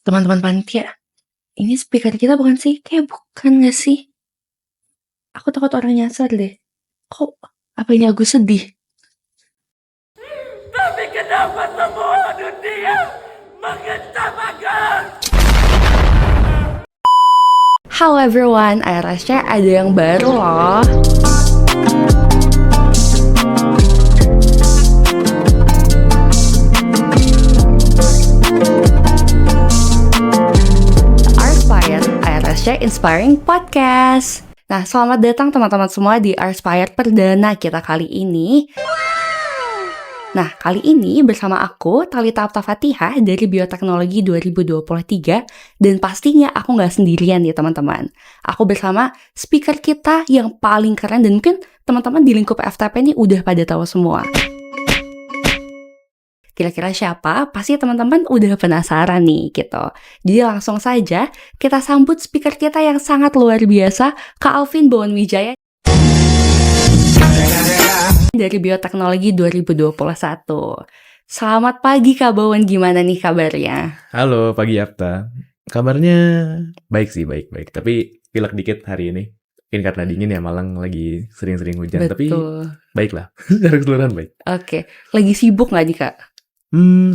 Teman-teman panitia, ini speaker kita bukan sih? Kayak bukan gak sih? Aku takut orang nyasar deh. Kok apa ini aku sedih? Tapi kenapa semua dunia mengetawakan? Halo everyone, Rasya ada yang baru loh. Rasya Inspiring Podcast. Nah, selamat datang teman-teman semua di Arspire perdana kita kali ini. Nah, kali ini bersama aku, Thalita Aptafatihah dari Bioteknologi 2023. Dan pastinya aku nggak sendirian nih teman-teman. Aku bersama speaker kita yang paling keren dan mungkin teman-teman di lingkup FTP ini udah pada tahu semua. Kira-kira siapa? Pasti teman-teman udah penasaran nih gitu. Jadi langsung saja kita sambut speaker kita yang sangat luar biasa, Kak Alvin Bowenwijaya dari Bioteknologi 2021. Selamat pagi Kak Bowen, gimana nih kabarnya? Halo, pagi Apta. Kabarnya baik sih, baik. Tapi pilek dikit hari ini. Mungkin karena dingin ya, Malang lagi sering-sering hujan. Betul. Tapi baiklah, secara keseluruhan baik. Oke, lagi sibuk nggak nih Kak?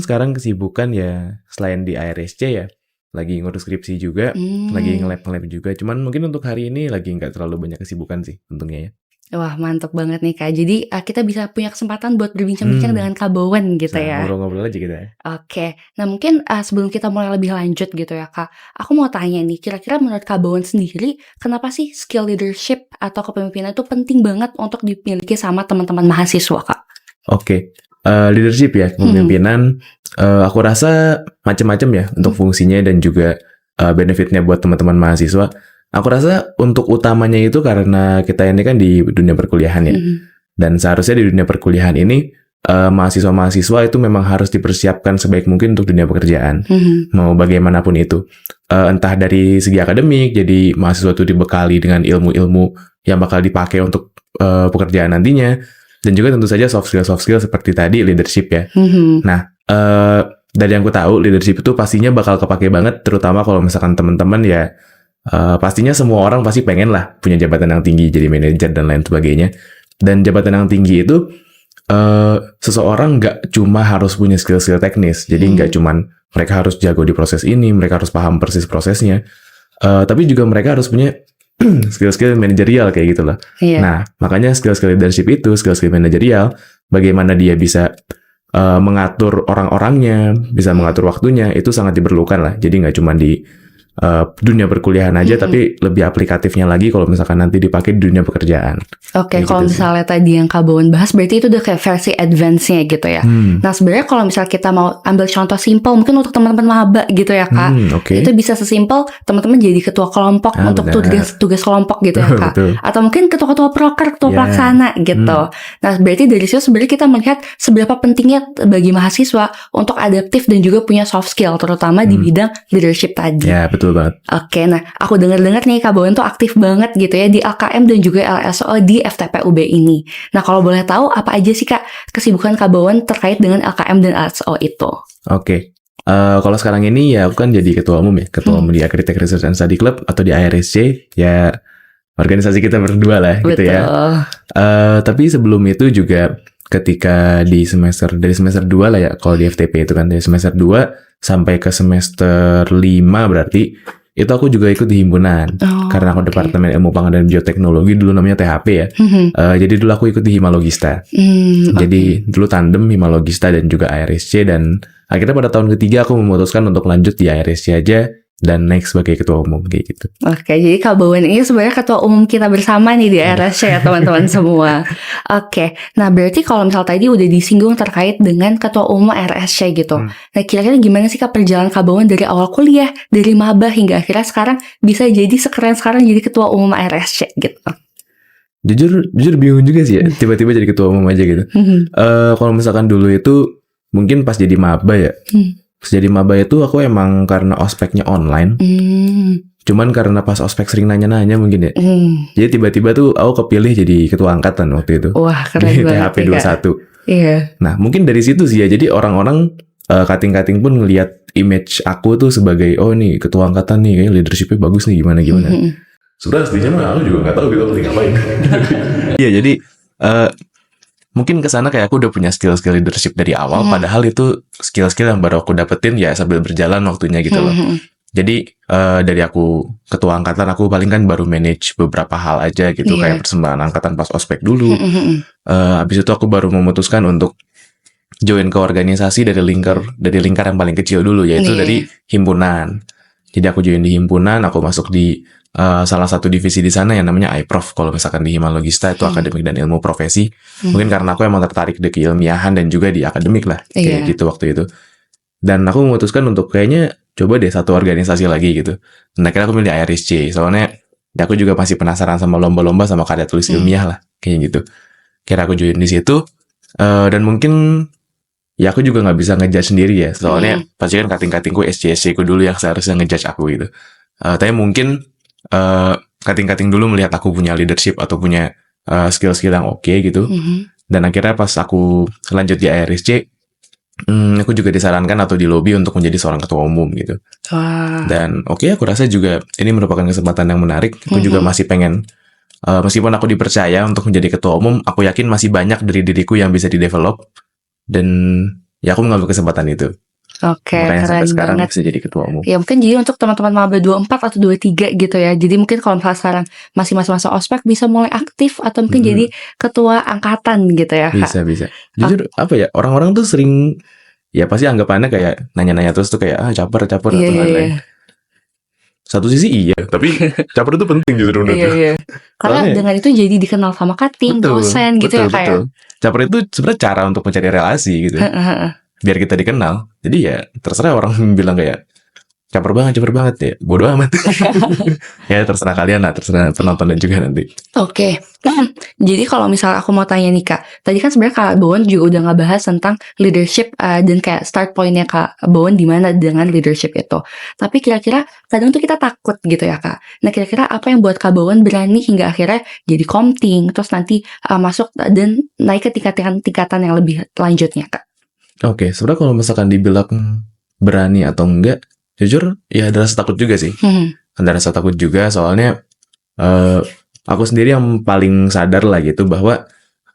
Sekarang kesibukan ya, selain di ARSC ya, lagi ngurus skripsi juga, lagi nge-lab juga. Cuman mungkin untuk hari ini lagi nggak terlalu banyak kesibukan sih, untungnya ya. Wah, mantap banget nih Kak. Jadi kita bisa punya kesempatan buat berbincang-bincang dengan Kak Bowen gitu ya. Ngobrol-ngobrol aja kita ya. Oke, nah mungkin sebelum kita mulai lebih lanjut gitu ya Kak, aku mau tanya nih, kira-kira menurut Kak Bowen sendiri, kenapa sih skill leadership atau kepemimpinan itu penting banget untuk dimiliki sama teman-teman mahasiswa Kak? Oke. Leadership ya, kepemimpinan, aku rasa macam-macam ya untuk fungsinya dan juga benefitnya buat teman-teman mahasiswa. Aku rasa untuk utamanya itu karena kita ini kan di dunia perkuliahan ya, dan seharusnya di dunia perkuliahan ini mahasiswa-mahasiswa itu memang harus dipersiapkan sebaik mungkin untuk dunia pekerjaan, mau bagaimanapun itu. Entah dari segi akademik, jadi mahasiswa itu dibekali dengan ilmu-ilmu yang bakal dipakai untuk pekerjaan nantinya. Dan juga tentu saja soft skill seperti tadi leadership ya. Nah, dari yang aku tahu leadership itu pastinya bakal kepake banget, terutama kalau misalkan teman-teman ya pastinya semua orang pasti pengen lah punya jabatan yang tinggi, jadi manajer dan lain sebagainya. Dan jabatan yang tinggi itu seseorang nggak cuma harus punya skill-skill teknis, jadi nggak cuman mereka harus jago di proses ini, mereka harus paham persis prosesnya, tapi juga mereka harus punya skill-skill manajerial kayak gitu loh. Iya. Nah, makanya skill-skill leadership itu, skill-skill manajerial, bagaimana dia bisa mengatur orang-orangnya, bisa mengatur waktunya, itu sangat diperlukan lah. Jadi nggak cuma di dunia perkuliahan aja, tapi lebih aplikatifnya lagi kalau misalkan nanti dipakai di dunia pekerjaan. Oke, Kayak kalau gitu sih. misalnya tadi yang Kak Bowen bahas, berarti itu udah kayak versi advance-nya gitu ya. Nah, sebenarnya kalau misalnya kita mau ambil contoh simpel, mungkin untuk teman-teman maba gitu ya Kak, Oke. itu bisa sesimpel teman-teman jadi ketua kelompok untuk benar. tugas kelompok gitu ya Kak. Betul. Atau mungkin ketua-ketua proker, ketua Ya. pelaksana gitu. Nah, berarti dari situ sebenarnya kita melihat seberapa pentingnya bagi mahasiswa untuk adaptif dan juga punya soft skill, terutama di bidang leadership tadi. Ya, betul banget. Oke, nah aku dengar-dengar nih Kak Bowen tuh aktif banget gitu ya di LKM dan juga LSO di FTP UB ini. Nah kalau boleh tahu apa aja sih Kak kesibukan Kak Bowen terkait dengan LKM dan LSO itu? Oke. Kalau sekarang ini ya aku kan jadi ketua umum ya, ketua umum di Agritech Research and Study Club atau di ARSC, ya organisasi kita berdua lah gitu ya. Tapi sebelum itu juga ketika dari semester 2 lah ya, kalau di FTP itu kan dari semester 2 sampai ke semester 5 berarti, itu aku juga ikut di himpunan. Karena aku Departemen Ilmu Pangan dan Bioteknologi, dulu namanya THP ya. Jadi dulu aku ikut di Himalogista. Jadi dulu tandem Himalogista dan juga ARSC, dan akhirnya pada tahun ketiga aku memutuskan untuk lanjut di ARSC aja dan naik sebagai ketua umum kayak gitu. Oke, jadi Kak Bowen ini sebenarnya ketua umum kita bersama nih di RSC ya teman-teman semua. Oke, nah berarti kalau misal tadi udah disinggung terkait dengan ketua umum RSC gitu. Nah kira-kira gimana sih Kak perjalanan Kak Bowen dari awal kuliah, dari maba hingga akhirnya sekarang bisa jadi sekeren sekarang jadi ketua umum RSC gitu? Jujur bingung juga sih ya, tiba-tiba jadi ketua umum aja gitu. Kalau misalkan dulu itu mungkin pas jadi maba ya. Pas jadi maba itu aku emang karena ospeknya online. Cuman karena pas ospek sering nanya-nanya mungkin ya. Jadi tiba-tiba tuh aku kepilih jadi ketua angkatan waktu itu. Wah, keren di banget THP nih, Kak. 21. Iya. Nah, mungkin dari situ sih ya. Jadi orang-orang kating-kating pun ngelihat image aku tuh sebagai oh nih ketua angkatan nih, kayak leadershipnya bagus nih gimana. Sebenarnya aslinya mah aku juga nggak tahu gitu penting ngapain. Iya jadi mungkin kesana kayak aku udah punya skill-skill leadership dari awal, padahal itu skill-skill yang baru aku dapetin ya sambil berjalan waktunya gitu loh. Jadi dari aku ketua angkatan, aku paling kan baru manage beberapa hal aja gitu, kayak persembahan angkatan pas ospek dulu. Habis itu aku baru memutuskan untuk join ke organisasi dari lingkar yang paling kecil dulu, yaitu dari himpunan. Jadi aku join di himpunan, aku masuk di salah satu divisi di sana yang namanya iProf. Kalau misalkan di Himalogista itu akademik dan ilmu profesi. Mungkin karena aku emang tertarik di keilmiahan dan juga di akademik lah, kayak gitu waktu itu. Dan aku memutuskan untuk kayaknya coba deh satu organisasi lagi gitu. Dan akhirnya aku milih IRSC, soalnya ya aku juga masih penasaran sama lomba-lomba sama karya tulis ilmiah lah, kayak gitu. Kira aku join di situ, dan mungkin ya aku juga nggak bisa ngejudge sendiri ya, soalnya pasti kan kating-katingku SC ku dulu yang seharusnya ngejudge aku gitu. Tapi mungkin kating-kating dulu melihat aku punya leadership atau punya skill-skill yang oke gitu. Dan akhirnya pas aku lanjut di IRSC, aku juga disarankan atau di lobby untuk menjadi seorang ketua umum gitu. Dan aku rasa juga ini merupakan kesempatan yang menarik. Aku juga masih pengen, meskipun aku dipercaya untuk menjadi ketua umum, aku yakin masih banyak dari diriku yang bisa di-develop. Dan ya aku mengambil kesempatan itu. Oke, makanya keren sampai sekarang banget. bisa jadi ketua umum. Ya mungkin jadi untuk teman-teman maba 24 atau 23 gitu ya. Jadi mungkin kalau misalnya sekarang masih masa-masa ospek bisa mulai aktif atau mungkin jadi ketua angkatan gitu ya, Kak. Bisa. Jujur apa ya, orang-orang tuh sering ya pasti anggapannya kayak nanya-nanya terus tuh kayak caper atau lain-lain. Satu sisi iya, tapi caper itu penting justru menurutku. Karena Soalnya, dengan itu jadi dikenal sama kating, dosen gitu ya kayak. Caper itu sebenarnya cara untuk mencari relasi gitu. Biar kita dikenal. Jadi ya terserah orang bilang kayak caper banget ya, bodo amat. Ya terserah kalian lah, terserah penonton dan juga nanti. Oke. Jadi kalau misalnya aku mau tanya nih Kak, tadi kan sebenarnya Kak Bowen juga udah ngebahas tentang leadership dan kayak start pointnya Kak Bowen di mana dengan leadership itu. Tapi kira-kira kadang tuh kita takut gitu ya Kak. Nah kira-kira apa yang buat Kak Bowen berani hingga akhirnya jadi komting, terus nanti masuk dan naik ke tingkatan yang lebih lanjutnya Kak? Oke, sebenarnya kalau misalkan dibilang berani atau enggak, jujur ya ada rasa takut juga sih. Ada rasa takut juga soalnya aku sendiri yang paling sadar lah gitu bahwa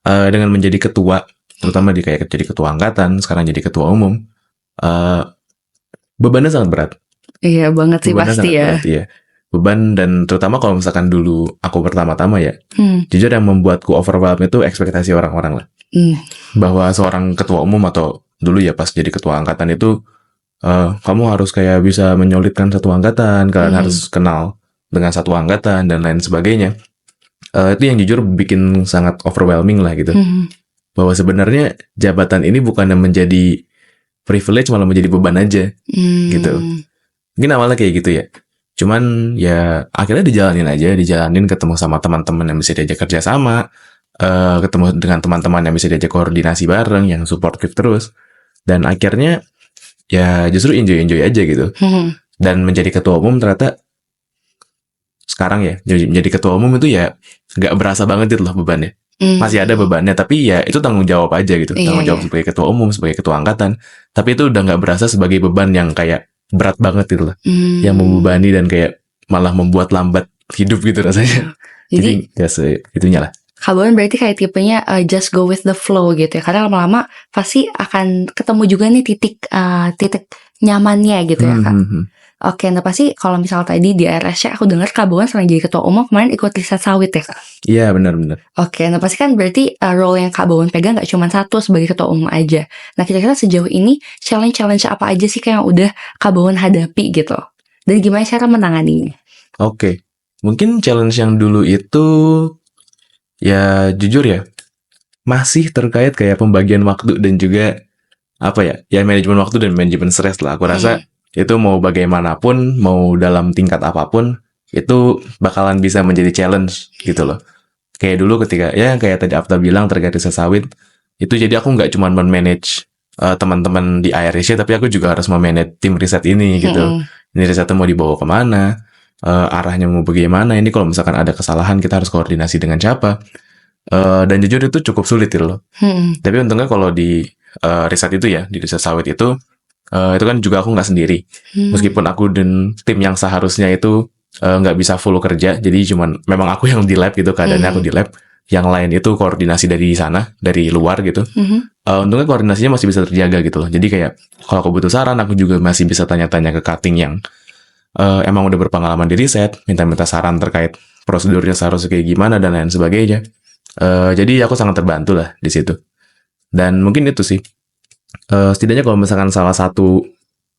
dengan menjadi ketua, terutama di kayak jadi ketua angkatan, sekarang jadi ketua umum, bebannya sangat berat. Iya banget sih Bebannya pasti sangat ya. berat, iya. Beban, dan terutama kalau misalkan dulu aku pertama-tama ya, jujur yang membuatku overwhelmed itu ekspektasi orang-orang lah. Bahwa seorang ketua umum atau dulu ya pas jadi ketua angkatan itu kamu harus kayak bisa menyolidkan satu angkatan, kalian harus kenal dengan satu angkatan dan lain sebagainya. Itu yang jujur bikin sangat overwhelming lah gitu. Bahwa sebenarnya jabatan ini bukan yang menjadi privilege, malah menjadi beban aja gitu. Mungkin awalnya kayak gitu ya. Cuman ya akhirnya dijalanin ketemu sama teman-teman yang bisa diajak kerja sama, ketemu dengan teman-teman yang bisa diajak koordinasi bareng, yang supportive terus. Dan akhirnya ya justru enjoy aja gitu. Dan menjadi ketua umum ternyata sekarang ya, menjadi ketua umum itu ya nggak berasa banget gitu loh bebannya. Masih ada bebannya, tapi ya itu tanggung jawab aja gitu. Tanggung jawab sebagai ketua umum, sebagai ketua angkatan. Tapi itu udah nggak berasa sebagai beban yang kayak berat banget gitu loh. Yang membebani dan kayak malah membuat lambat hidup gitu rasanya. Jadi ya segitunya lah. Kak Bowen berarti kayak tipenya just go with the flow gitu ya. Karena lama-lama pasti akan ketemu juga nih titik nyamannya gitu ya Kak. Oke, nah pasti kalau misal tadi di RSC aku dengar Kak Bowen selain jadi ketua umum kemarin ikut riset sawit ya Kak? Iya benar. Oke, nah pasti kan berarti role yang Kak Bowen pegang gak cuma satu sebagai ketua umum aja. Nah kira-kira sejauh ini challenge apa aja sih Kak yang udah Kak Bowen hadapi gitu? Dan gimana cara menanganinya? Oke, mungkin challenge yang dulu itu ya jujur ya masih terkait kayak pembagian waktu dan juga apa ya manajemen waktu dan manajemen stres lah. Aku rasa itu mau bagaimanapun, mau dalam tingkat apapun, itu bakalan bisa menjadi challenge gitu loh. Kayak dulu ketika ya kayak tadi Afta bilang terkait riset sawit, itu jadi aku nggak cuma men-manage teman-teman di IRSC, tapi aku juga harus memanage tim riset ini gitu. Ini risetnya mau dibawa kemana, arahnya mau bagaimana, ini kalau misalkan ada kesalahan kita harus koordinasi dengan siapa. Dan jujur itu cukup sulit gitu loh. Tapi untungnya kalau di riset itu ya, di riset sawit itu itu kan juga aku nggak sendiri. Meskipun aku dan tim yang seharusnya itu nggak bisa full kerja, jadi cuman memang aku yang di lab gitu, keadaannya aku di lab. Yang lain itu koordinasi dari sana, dari luar gitu. Untungnya koordinasinya masih bisa terjaga gitu loh. Jadi kayak kalau aku butuh saran, aku juga masih bisa tanya-tanya ke cutting yang emang udah berpengalaman di riset, minta-minta saran terkait prosedurnya seharusnya kayak gimana dan lain sebagainya. Jadi aku sangat terbantu lah di situ. Dan mungkin itu sih. Setidaknya kalau misalkan salah satu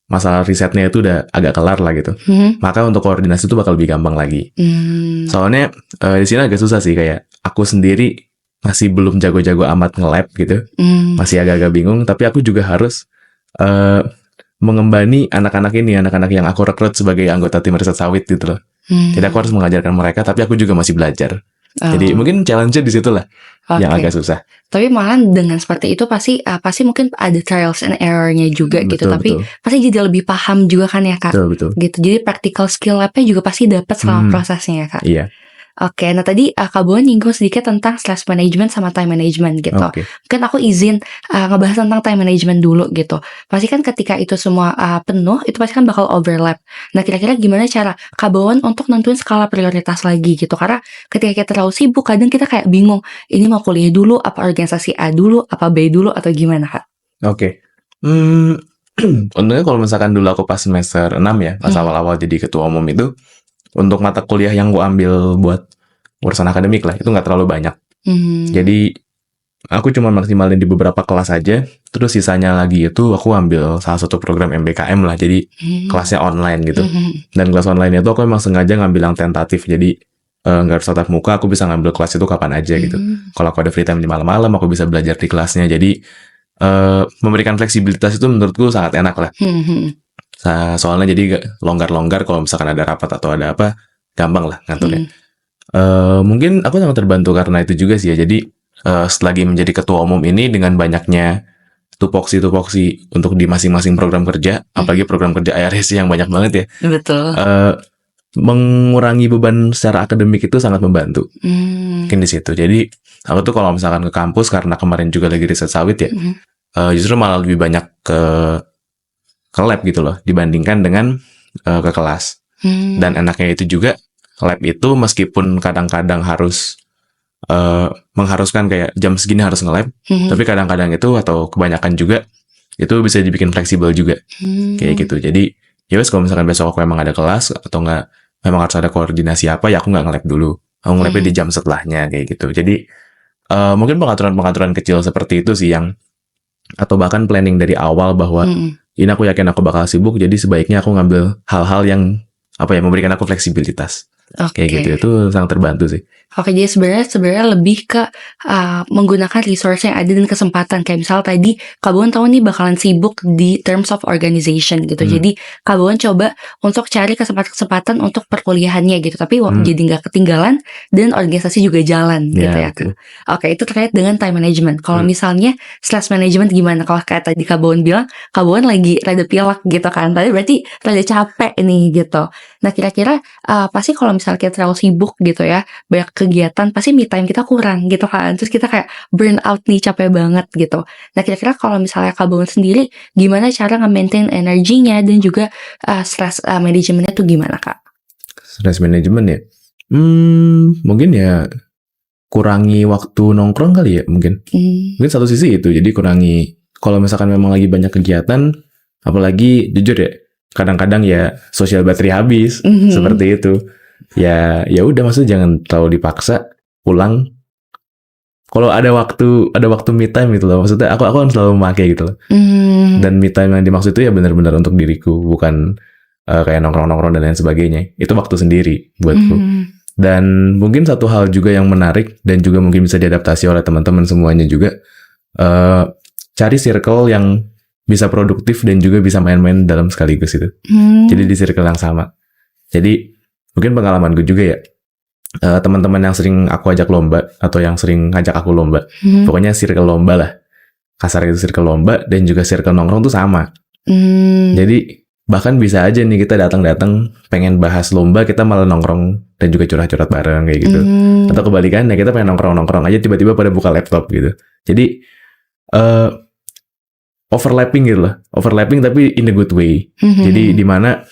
masalah risetnya itu udah agak kelar lah gitu, maka untuk koordinasi itu bakal lebih gampang lagi. Soalnya di sini agak susah sih, kayak aku sendiri masih belum jago-jago amat nge-lab gitu, masih agak-agak bingung. Tapi aku juga harus mengembani anak-anak yang aku rekrut sebagai anggota tim riset sawit gitu loh. Jadi aku harus mengajarkan mereka, tapi aku juga masih belajar. Jadi mungkin challenge-nya di situ lah yang agak susah. Tapi malah dengan seperti itu pasti mungkin ada trials and error-nya juga gitu. Tapi pasti jadi lebih paham juga kan ya Kak. Betul. Gitu. Jadi practical skill lab-nya juga pasti dapat selama prosesnya ya Kak. Iya. Oke, nah tadi Kak Bowen nyinggung sedikit tentang stress management sama time management gitu. Mungkin aku izin ngebahas tentang time management dulu gitu. Pasti kan ketika itu semua penuh, itu pasti kan bakal overlap. Nah kira-kira gimana cara Kak Bowen untuk nentuin skala prioritas lagi gitu. Karena ketika kita terlalu sibuk, kadang kita kayak bingung, ini mau kuliah dulu, apa organisasi A dulu, apa B dulu, atau gimana Kak? Oke. Untungnya kalau misalkan dulu aku pas semester 6 ya, pas awal-awal jadi ketua umum itu, untuk mata kuliah yang gue ambil buat urusan akademik lah, itu nggak terlalu banyak. Jadi aku cuma maksimalin di beberapa kelas aja, terus sisanya lagi itu aku ambil salah satu program MBKM lah, jadi kelasnya online gitu. Dan kelas online itu aku emang sengaja ngambil yang tentatif, jadi nggak harus tatap muka, aku bisa ngambil kelas itu kapan aja gitu. Kalau aku ada free time di malam-malam, aku bisa belajar di kelasnya. Jadi memberikan fleksibilitas itu menurutku sangat enak lah. Soalnya jadi longgar-longgar kalau misalkan ada rapat atau ada apa, gampang lah ngaturnya. Mungkin aku sangat terbantu karena itu juga sih ya. Jadi selagi menjadi ketua umum ini, dengan banyaknya tupoksi untuk di masing-masing program kerja, apalagi program kerja IRSC yang banyak banget ya. Betul. Mengurangi beban secara akademik itu sangat membantu. Mungkin di situ. Jadi aku tuh kalau misalkan ke kampus, karena kemarin juga lagi riset sawit ya, justru malah lebih banyak ke lab gitu loh, dibandingkan dengan ke kelas. Dan enaknya itu juga, lab itu meskipun kadang-kadang harus mengharuskan kayak jam segini harus nge-lab, tapi kadang-kadang itu atau kebanyakan juga itu bisa dibikin fleksibel juga, kayak gitu. Jadi ya wes, kalau misalkan besok aku emang ada kelas atau nggak, memang harus ada koordinasi apa, ya aku nggak nge-lab dulu, aku nge-labnya di jam setelahnya kayak gitu. Jadi mungkin pengaturan kecil seperti itu sih yang, atau bahkan planning dari awal bahwa ini aku yakin aku bakal sibuk, jadi sebaiknya aku ngambil hal-hal yang memberikan aku fleksibilitas. Kayak gitu, itu sangat terbantu sih. Oke, jadi sebenarnya lebih ke menggunakan resource yang ada dan kesempatan. Kayak misal tadi Kak Bowen tahu nih bakalan sibuk di terms of organization gitu. Jadi Kak Bowen coba untuk cari kesempatan untuk perkuliahannya gitu. Tapi jadi nggak ketinggalan dan organisasi juga jalan gitu ya Kak. Oke, itu terkait dengan time management. Kalau misalnya stress management gimana? Kalau kayak tadi Kak Bowen bilang, Kak Bowen lagi rada pilek gitu kan. Tadi berarti rada capek nih gitu. Nah kira-kira pasti kalau misalnya kita terlalu sibuk gitu ya, banyak kegiatan, pasti me time kita kurang gitu kan. Terus kita kayak burn out nih, capek banget gitu. Nah kira-kira kalau misalnya Kak Bowen sendiri, gimana cara nge-maintain energinya dan juga stress manajemennya tuh gimana Kak? Stress management ya? Mungkin ya kurangi waktu nongkrong kali ya mungkin. Mungkin satu sisi itu, jadi kurangi, kalau misalkan memang lagi banyak kegiatan, apalagi jujur ya, kadang-kadang ya sosial battery habis, seperti itu. Ya udah, maksudnya jangan terlalu dipaksa, pulang. Kalau ada waktu me time gitu loh, maksudnya aku kan selalu memakai gitu loh. Dan me time yang dimaksud itu ya benar-benar untuk diriku, bukan kayak nongkrong-nongkrong dan lain sebagainya. Itu waktu sendiri buatku. Dan mungkin satu hal juga yang menarik dan juga mungkin bisa diadaptasi oleh teman-teman semuanya juga, cari circle yang bisa produktif dan juga bisa main-main dalam sekaligus itu. Jadi di circle yang sama. Jadi mungkin pengalaman gue juga ya, teman-teman yang sering aku ajak lomba atau yang sering ngajak aku lomba, pokoknya circle lomba lah, kasar itu circle lomba, dan juga circle nongkrong tuh sama. Jadi bahkan bisa aja nih kita datang pengen bahas lomba, kita malah nongkrong dan juga curhat-curhat bareng kayak gitu. Atau kebalikannya, kita pengen nongkrong aja, tiba-tiba pada buka laptop gitu. Jadi overlapping gitu loh. Overlapping tapi in a good way. Jadi di mana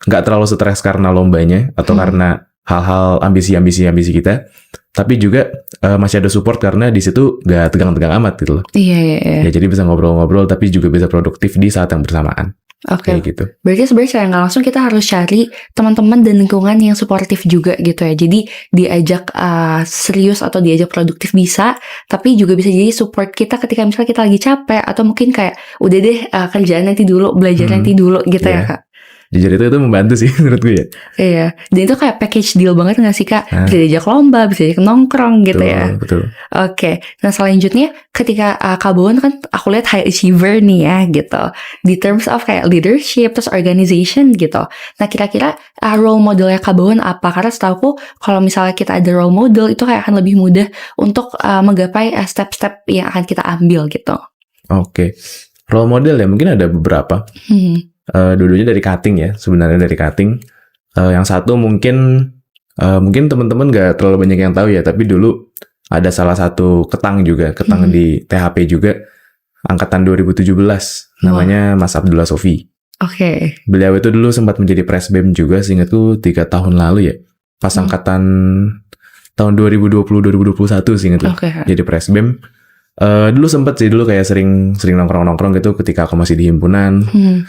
nggak terlalu stres karena lombanya atau karena hal-hal ambisi kita, tapi juga masih ada support karena di situ nggak tegang-tegang amat gitu loh. Iya. Ya jadi bisa ngobrol-ngobrol tapi juga bisa produktif di saat yang bersamaan. Oke. Kayak gitu. Berarti sebenarnya secara nggak langsung kita harus cari teman-teman dan lingkungan yang suportif juga gitu ya. Jadi diajak serius atau diajak produktif bisa, tapi juga bisa jadi support kita ketika misalnya kita lagi capek atau mungkin kayak udah deh kerjaan nanti dulu, belajar nanti dulu gitu ya Kak. Jujur itu membantu sih menurut gue ya. Iya, dan itu kayak package deal banget gak sih Kak? Bisa diajak lomba, bisa diajak nongkrong gitu ya. Betul. Oke, nah selanjutnya ketika Kak Bowen kan aku lihat high achiever nih ya gitu. Di terms of kayak leadership, terus organization gitu. Nah kira-kira role modelnya Kak Bowen apa? Karena setahuku kalau misalnya kita ada role model itu kayak akan lebih mudah untuk menggapai step-step yang akan kita ambil gitu. Oke. Role model ya mungkin ada beberapa. Dua-duanya dari cutting ya, sebenarnya dari cutting. Yang satu mungkin teman-teman gak terlalu banyak yang tahu ya, tapi dulu ada salah satu ketang di THP juga, angkatan 2017, namanya Mas Abdullah Sofi. Oke. Beliau itu dulu sempat menjadi presbem juga, seingatku 3 tahun lalu ya, pas angkatan tahun 2020-2021 seingatku, jadi presbem. Dulu sempet sih kayak sering nongkrong gitu ketika aku masih di himpunan,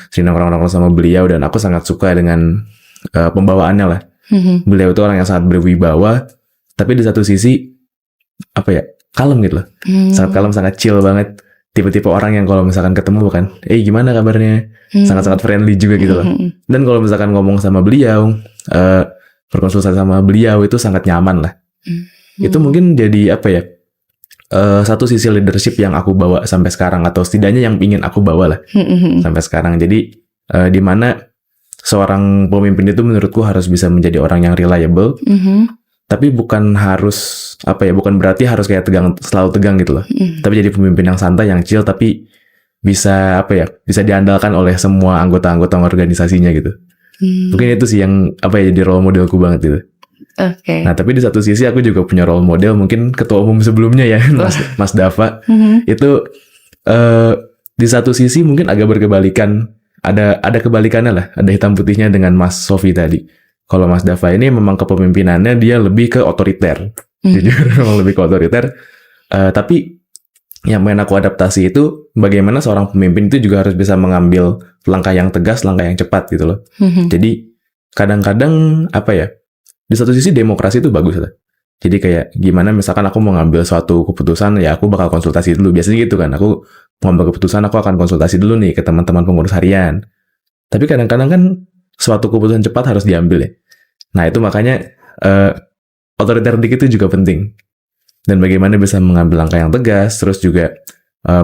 sering nongkrong sama beliau dan aku sangat suka dengan pembawaannya lah. Beliau itu orang yang sangat berwibawa, tapi di satu sisi kalem gitu loh, sangat kalem, sangat chill banget. Tipe-tipe orang yang kalau misalkan ketemu kan, gimana kabarnya, sangat-sangat friendly juga gitu loh. Dan kalau misalkan ngomong sama beliau, berkonsultasi sama beliau itu sangat nyaman lah. Itu mungkin jadi satu sisi leadership yang aku bawa sampai sekarang, atau setidaknya yang ingin aku bawa lah sampai sekarang. Jadi di mana seorang pemimpin itu menurutku harus bisa menjadi orang yang reliable, tapi bukan harus bukan berarti harus kayak selalu tegang gitu loh. Tapi jadi pemimpin yang santai, yang chill, tapi bisa bisa diandalkan oleh semua anggota-anggota organisasinya gitu. Mungkin itu sih yang jadi role modelku banget gitu. Oke. Nah, tapi di satu sisi aku juga punya role model, mungkin ketua umum sebelumnya ya, Mas Dava. Itu di satu sisi mungkin agak berkebalikan, ada kebalikannya lah, ada hitam putihnya dengan Mas Sofi tadi. Kalau Mas Dava ini memang kepemimpinannya dia lebih ke otoriter, jujur memang lebih ke otoriter. Tapi yang main aku adaptasi itu bagaimana seorang pemimpin itu juga harus bisa mengambil langkah yang tegas, langkah yang cepat gitu loh. Jadi kadang-kadang di satu sisi demokrasi itu bagus lah. Jadi kayak gimana misalkan aku mau ngambil suatu keputusan, ya aku bakal konsultasi dulu. Biasanya gitu kan, aku mau ngambil keputusan, aku akan konsultasi dulu nih ke teman-teman pengurus harian. Tapi kadang-kadang kan suatu keputusan cepat harus diambil ya. Nah itu makanya otoriter dikit itu juga penting. Dan bagaimana bisa mengambil langkah yang tegas. Terus juga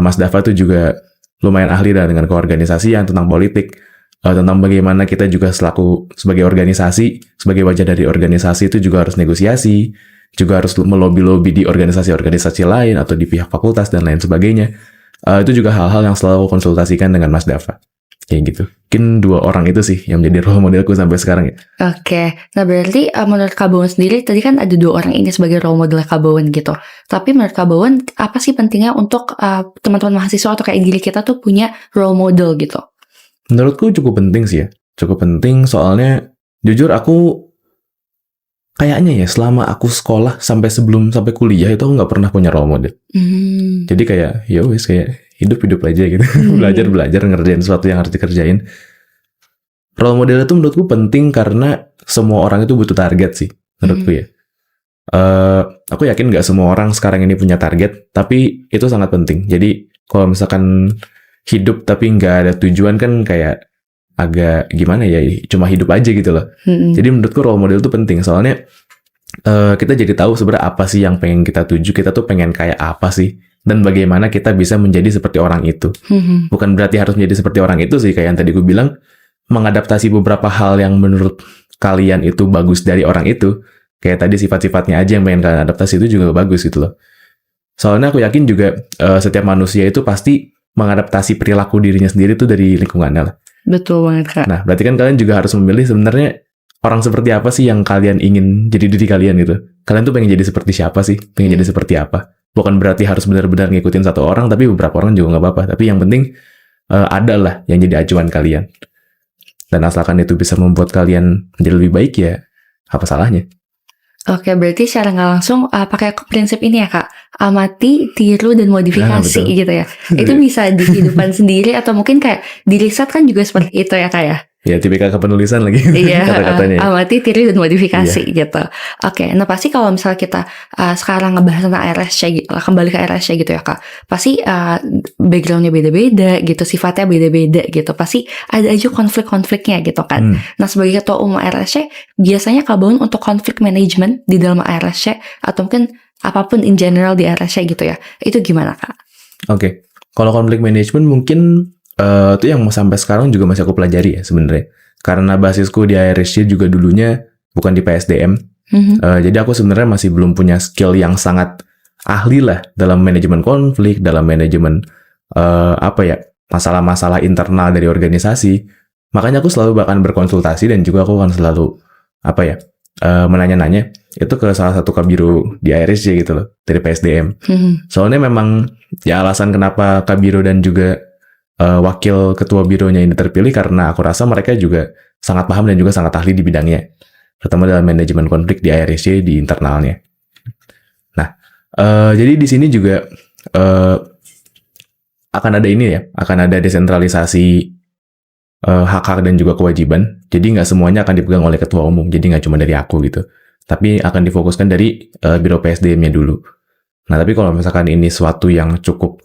Mas Dava tuh juga lumayan ahli lah dengan keorganisasian, tentang politik. Tentang bagaimana kita juga sebagai organisasi, sebagai wajah dari organisasi itu juga harus negosiasi, juga harus melobi-lobi di organisasi-organisasi lain atau di pihak fakultas dan lain sebagainya. Itu juga hal-hal yang selalu konsultasikan dengan Mas Dava. Kayak gitu. Mungkin 2 orang itu sih yang menjadi role modelku sampai sekarang ya. Oke. Nah berarti menurut Kak Bowen sendiri, tadi kan ada 2 orang ini sebagai role model Kak Bowen gitu. Tapi menurut Kak Bowen, apa sih pentingnya untuk teman-teman mahasiswa atau kayak diri kita tuh punya role model gitu? Menurutku cukup penting sih ya. Cukup penting soalnya jujur aku kayaknya ya selama aku sekolah sampai kuliah itu aku nggak pernah punya role model. Jadi kayak ya wes kayak hidup aja gitu. Belajar ngerjain sesuatu yang harus dikerjain. Role model itu menurutku penting karena semua orang itu butuh target sih menurutku ya. Aku yakin nggak semua orang sekarang ini punya target, tapi itu sangat penting. Jadi kalau misalkan hidup tapi nggak ada tujuan kan kayak agak gimana ya, cuma hidup aja gitu loh. Jadi menurutku role model itu penting soalnya kita jadi tahu sebenarnya apa sih yang pengen kita tuju, kita tuh pengen kayak apa sih, dan bagaimana kita bisa menjadi seperti orang itu. Bukan berarti harus menjadi seperti orang itu sih, kayak yang tadi gue bilang, mengadaptasi beberapa hal yang menurut kalian itu bagus dari orang itu, kayak tadi sifat-sifatnya aja yang pengen kalian adaptasi itu juga bagus gitu loh. Soalnya aku yakin juga setiap manusia itu pasti mengadaptasi perilaku dirinya sendiri tuh dari lingkungannya lah. Betul banget Kak. Nah berarti kan kalian juga harus memilih sebenarnya orang seperti apa sih yang kalian ingin jadi diri kalian gitu. Kalian tuh pengen jadi seperti siapa sih? Pengen jadi seperti apa? bukan berarti harus benar-benar ngikutin satu orang, tapi beberapa orang juga nggak apa-apa. Tapi yang penting ada lah yang jadi acuan kalian. Dan asalkan itu bisa membuat kalian menjadi lebih baik, ya apa salahnya? Oke, berarti secara nggak langsung pakai prinsip ini ya Kak, amati, tiru, dan modifikasi betul. gitu ya. Itu bisa di kehidupan sendiri atau mungkin kayak di riset kan juga seperti itu ya Kak ya. Ya tipikal kepenulisan lagi Iya, kata-katanya. amati, tiru, dan modifikasi gitu. Oke, nah pasti kalau misalnya kita sekarang ngebahas tentang RSC gitu, kembali ke RSC gitu ya Kak, pasti backgroundnya beda-beda gitu, sifatnya beda-beda gitu, pasti ada aja konflik-konfliknya gitu kan. Nah sebagai ketua umum RSC, biasanya Kak Baun untuk konflik management di dalam RSC atau mungkin apapun in general di RSC gitu ya, itu gimana Kak? Oke, kalau konflik management mungkin itu yang sampai sekarang juga masih aku pelajari ya sebenarnya. Karena basisku di RSC juga dulunya bukan di PSDM. Jadi aku sebenarnya masih belum punya skill yang sangat ahli lah dalam manajemen konflik, dalam manajemen masalah-masalah internal dari organisasi. Makanya aku selalu bahkan berkonsultasi dan juga aku akan selalu menanya-nanya itu ke salah satu kabiro di RSC gitu loh, dari PSDM. Soalnya memang ya alasan kenapa kabiro dan juga wakil ketua bironya ini terpilih karena aku rasa mereka juga sangat paham dan juga sangat ahli di bidangnya, terutama dalam manajemen konflik di RSC di internalnya. Nah, jadi di sini juga akan ada desentralisasi hak-hak dan juga kewajiban. Jadi nggak semuanya akan dipegang oleh ketua umum, jadi nggak cuma dari aku gitu, tapi akan difokuskan dari biro PSDM-nya dulu. Nah, tapi kalau misalkan ini suatu yang cukup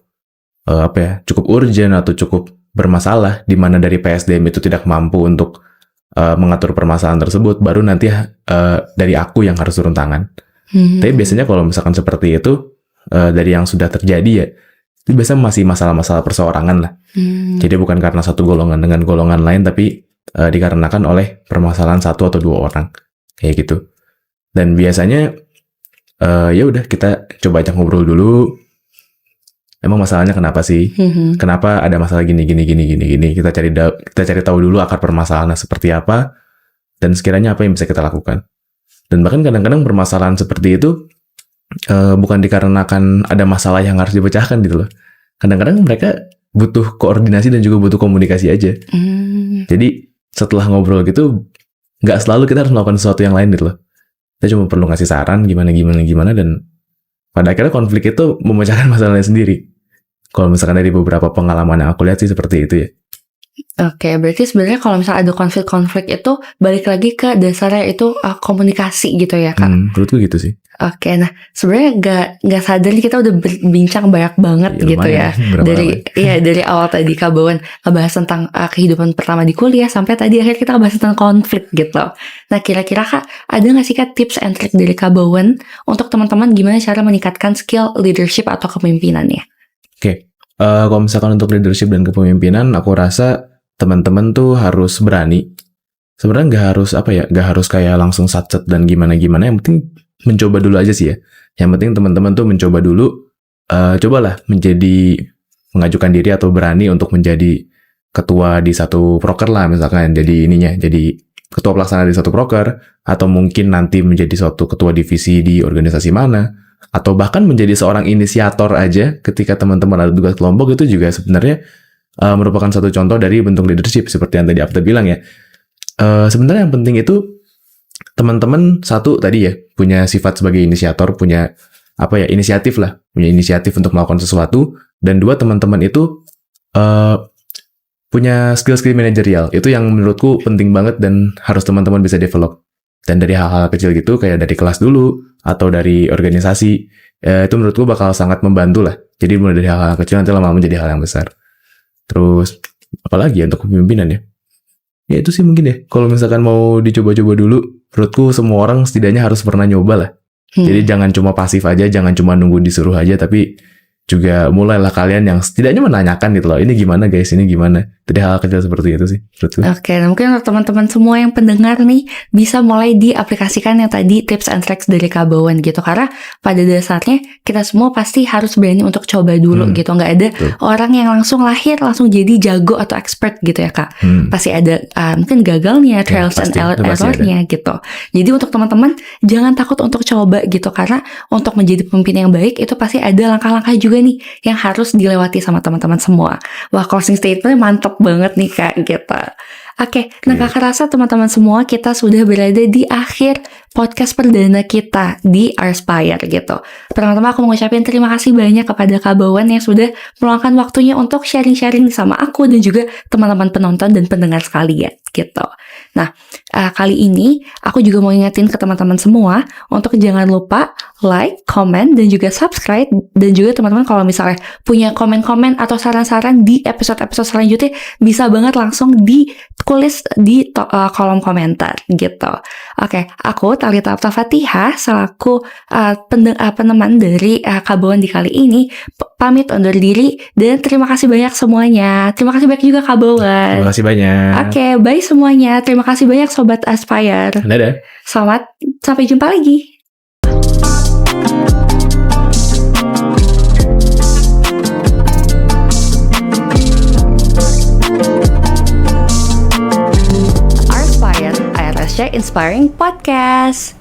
urgent atau cukup bermasalah, di mana dari PSDM itu tidak mampu untuk mengatur permasalahan tersebut, baru nanti dari aku yang harus turun tangan. Tapi biasanya kalau misalkan seperti itu, dari yang sudah terjadi ya, itu biasanya masih masalah-masalah perseorangan lah. Jadi bukan karena satu golongan dengan golongan lain, tapi dikarenakan oleh permasalahan satu atau dua orang, kayak gitu. Dan biasanya ya udah kita coba ajak ngobrol dulu. Emang masalahnya kenapa sih? Kenapa ada masalah gini? Kita cari tahu dulu akar permasalahannya seperti apa, dan sekiranya apa yang bisa kita lakukan. Dan bahkan kadang-kadang permasalahan seperti itu bukan dikarenakan ada masalah yang harus dipecahkan gitu loh. Kadang-kadang mereka butuh koordinasi dan juga butuh komunikasi aja. Jadi setelah ngobrol gitu, nggak selalu kita harus melakukan sesuatu yang lain gitu loh. Kita cuma perlu ngasih saran gimana, dan pada akhirnya konflik itu memecahkan masalahnya sendiri. Kalau misalkan dari beberapa pengalaman yang aku lihat sih seperti itu ya. Oke, berarti sebenarnya kalau misalnya ada konflik-konflik itu balik lagi ke dasarnya itu komunikasi gitu ya Kak? Menurutku gitu sih. Oke, nah sebenarnya nggak sadar kita udah berbincang banyak banget gitu ya dari awal tadi Kak Bawan ngebahas tentang kehidupan pertama di kuliah sampai tadi akhir kita ngebahas tentang konflik gitu. Nah kira-kira Kak ada nggak sih Kak tips and trick dari Kak Bawan untuk teman-teman gimana cara meningkatkan skill leadership atau kepemimpinannya? Oke, kalau misalkan untuk leadership dan kepemimpinan, aku rasa teman-teman tuh harus berani. Sebenarnya nggak harus kayak langsung satset dan gimana. Yang penting mencoba dulu aja sih ya. Yang penting teman-teman tuh mencoba dulu, cobalah mengajukan diri atau berani untuk menjadi ketua di satu proker lah misalkan. Jadi ketua pelaksana di satu proker, atau mungkin nanti menjadi suatu ketua divisi di organisasi mana, atau bahkan menjadi seorang inisiator aja ketika teman-teman ada tugas kelompok. Itu juga sebenarnya merupakan satu contoh dari bentuk leadership seperti yang tadi Apta bilang ya. Sebenarnya yang penting itu teman-teman satu tadi ya punya sifat sebagai inisiator, punya inisiatif untuk melakukan sesuatu, dan dua teman-teman itu punya skill manajerial. Itu yang menurutku penting banget dan harus teman-teman bisa develop. Dan dari hal-hal kecil gitu, kayak dari kelas dulu atau dari organisasi, itu menurutku bakal sangat membantu lah. Jadi mulai dari hal-hal kecil nanti lama-lama menjadi hal yang besar. Terus apalagi ya untuk kepemimpinan ya? Ya itu sih mungkin ya. Kalau misalkan mau dicoba-coba dulu, menurutku semua orang setidaknya harus pernah nyoba lah. Jadi jangan cuma pasif aja, jangan cuma nunggu disuruh aja, tapi juga mulailah kalian yang setidaknya menanyakan gitu loh, ini gimana guys, ini gimana. Jadi hal kecil seperti itu sih menurutku. Oke, nah mungkin untuk teman-teman semua yang pendengar nih bisa mulai diaplikasikan yang tadi tips and tricks dari Kak Bawan gitu. Karena pada dasarnya kita semua pasti harus berani untuk coba dulu gitu. Nggak ada orang yang langsung lahir langsung jadi jago atau expert gitu ya Kak. Pasti ada mungkin gagalnya, trials and errornya gitu. Jadi untuk teman-teman jangan takut untuk coba gitu. Karena untuk menjadi pemimpin yang baik itu pasti ada langkah-langkah juga nih yang harus dilewati sama teman-teman semua. Wah, closing statement mantep banget nih Kak gitu. Oke, nah gak kerasa teman-teman semua kita sudah berada di akhir podcast perdana kita di Arspire gitu. Pertama-tama aku mau ngucapin terima kasih banyak kepada Kak Bawan yang sudah meluangkan waktunya untuk sharing-sharing sama aku dan juga teman-teman penonton dan pendengar sekalian gitu. Nah, kali ini aku juga mau ingetin ke teman-teman semua untuk jangan lupa like, comment, dan juga subscribe. Dan juga teman-teman kalau misalnya punya komen-komen atau saran-saran di episode-episode selanjutnya bisa banget langsung ditulis di kolom komentar gitu. Oke, aku Thalita Aptafatihah selaku peneman dari Kak Bawan di kali ini pamit undur diri dan terima kasih banyak semuanya. Terima kasih banyak juga Kak Bawan. Terima kasih banyak. Oke, bye semuanya. Terima kasih banyak Sobat Aspire. Dadah. Selamat sampai jumpa lagi. Arspire, ARSJ Inspiring Podcast.